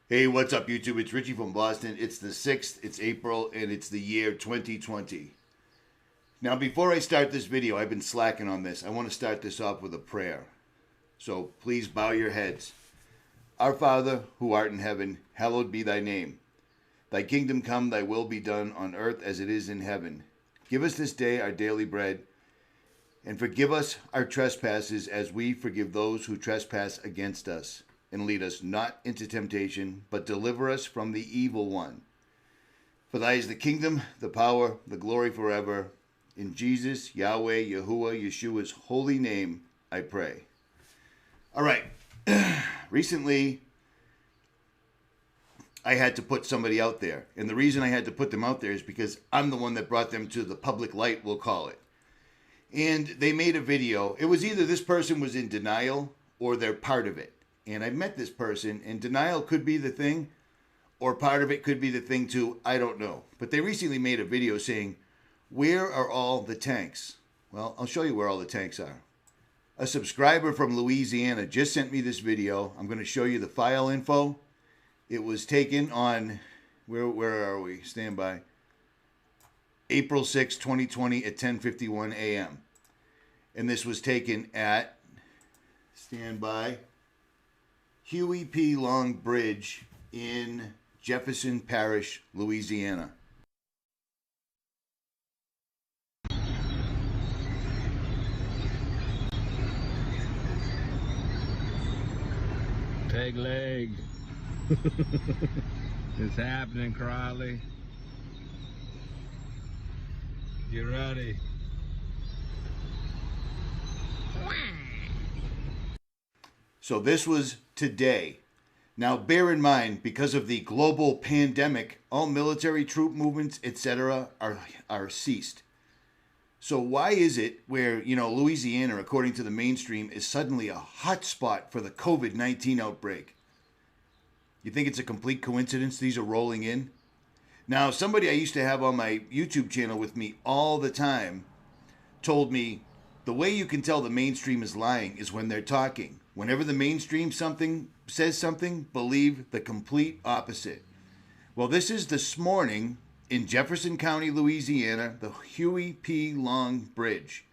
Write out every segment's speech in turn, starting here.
Hey, what's up, YouTube? It's Richie from Boston. It's the 6th, it's April, and it's the year 2020. Now, before I start this video, I've been slacking on this. I want to start this off with a prayer. So please bow your heads. Our Father, who art in heaven, hallowed be thy name. Thy kingdom come, thy will be done on earth as it is in heaven. Give us this day our daily bread, and forgive us our trespasses as we forgive those who trespass against us. And lead us not into temptation, but deliver us from the evil one. For thy is the kingdom, the power, the glory forever. In Jesus, Yahweh, Yahuwah, Yeshua's holy name, I pray. All right. Recently, I had to put somebody out there. And the reason I had to put them out there is because I'm the one that brought them to the public light, we'll call it. And they made a video. It was either this person was in denial or they're part of it. And I met this person, and denial could be the thing, or part of it could be the thing too. I don't know. But they recently made a video saying, where are all the tanks? Well, I'll show you where all the tanks are. A subscriber from Louisiana just sent me this video. I'm going to show you the file info. It was taken on, where are we? Stand by. April 6, 2020 at 10:51 a.m. And this was taken at, stand by, Huey P. Long Bridge in Jefferson Parish, Louisiana. Peg leg. It's happening, Crowley. Get ready. So this was today. Now bear in mind, because of the global pandemic, all military troop movements, etc. are ceased. So why is it where, Louisiana, according to the mainstream, is suddenly a hot spot for the COVID-19 outbreak? You think it's a complete coincidence these are rolling in? Now, somebody I used to have on my YouTube channel with me all the time told me the way you can tell the mainstream is lying is when they're talking. Whenever the mainstream says something, believe the complete opposite. Well, this is this morning in Jefferson County, Louisiana, the Huey P. Long Bridge.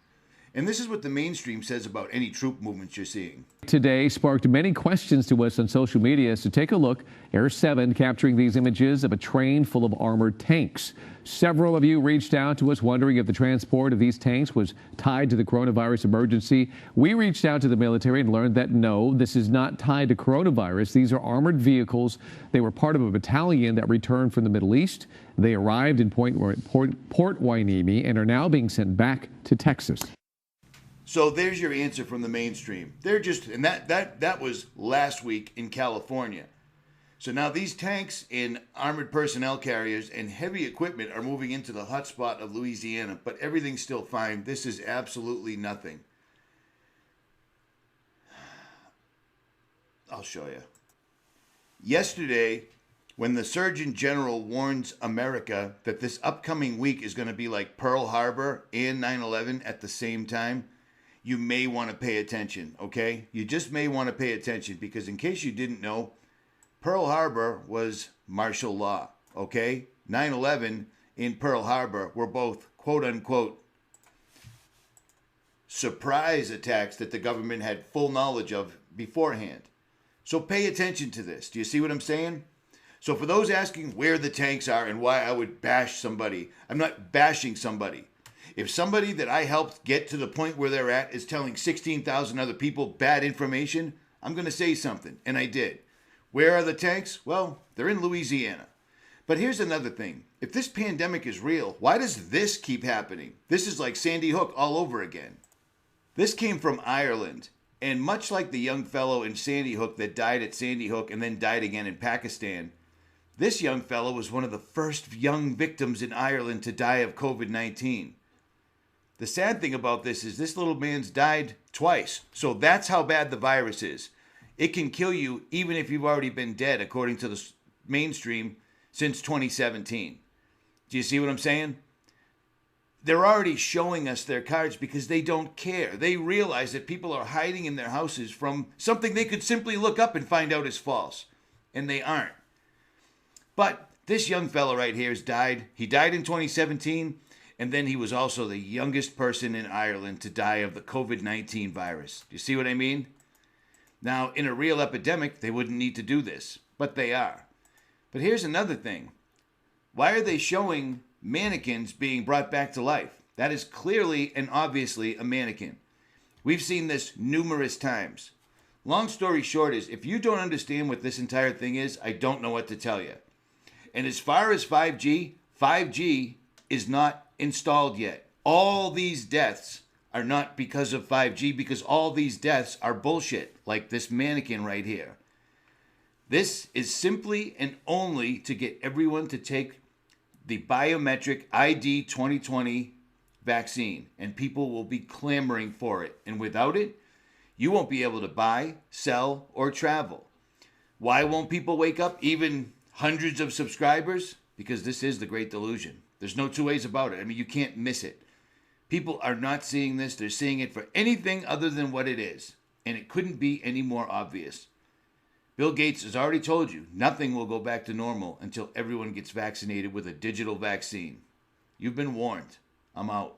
And this is what the mainstream says about any troop movements you're seeing. Today sparked many questions to us on social media, so take a look. Air 7 capturing these images of a train full of armored tanks. Several of you reached out to us wondering if the transport of these tanks was tied to the coronavirus emergency. We reached out to the military and learned that no, this is not tied to coronavirus. These are armored vehicles. They were part of a battalion that returned from the Middle East. They arrived in Port Hueneme and are now being sent back to Texas. So there's your answer from the mainstream. They're just, and that was last week in California. So now these tanks and armored personnel carriers and heavy equipment are moving into the hotspot of Louisiana, but everything's still fine. This is absolutely nothing. I'll show you. Yesterday, when the Surgeon General warns America that this upcoming week is going to be like Pearl Harbor and 9/11 at the same time, you may want to pay attention, okay? You just may want to pay attention because in case you didn't know, Pearl Harbor was martial law, okay? 9/11 in Pearl Harbor were both quote-unquote surprise attacks that the government had full knowledge of beforehand. So pay attention to this. Do you see what I'm saying? So for those asking where the tanks are and why I would bash somebody, I'm not bashing somebody. If somebody that I helped get to the point where they're at is telling 16,000 other people bad information, I'm going to say something, and I did. Where are the tanks? Well, they're in Louisiana. But here's another thing. If this pandemic is real, why does this keep happening? This is like Sandy Hook all over again. This came from Ireland, and much like the young fellow in Sandy Hook that died at Sandy Hook and then died again in Pakistan, this young fellow was one of the first young victims in Ireland to die of COVID-19. The sad thing about this is this little man's died twice. So that's how bad the virus is. It can kill you even if you've already been dead, according to the mainstream, since 2017. Do you see what I'm saying? They're already showing us their cards because they don't care. They realize that people are hiding in their houses from something they could simply look up and find out is false. And they aren't. But this young fella right here has died. He died in 2017, and then he was also the youngest person in Ireland to die of the COVID-19 virus. Do you see what I mean? Now, in a real epidemic, they wouldn't need to do this, but they are. But here's another thing. Why are they showing mannequins being brought back to life? That is clearly and obviously a mannequin. We've seen this numerous times. Long story short is, if you don't understand what this entire thing is, I don't know what to tell you. And as far as 5G, 5G is not installed yet. All these deaths are not because of 5G, because all these deaths are bullshit, like this mannequin right here. This is simply and only to get everyone to take the biometric ID 2020 vaccine, and people will be clamoring for it. And without it, you won't be able to buy, sell, or travel. Why won't people wake up, even hundreds of subscribers? Because this is the great delusion. There's no two ways about it. I mean, you can't miss it. People are not seeing this. They're seeing it for anything other than what it is. And it couldn't be any more obvious. Bill Gates has already told you nothing will go back to normal until everyone gets vaccinated with a digital vaccine. You've been warned. I'm out.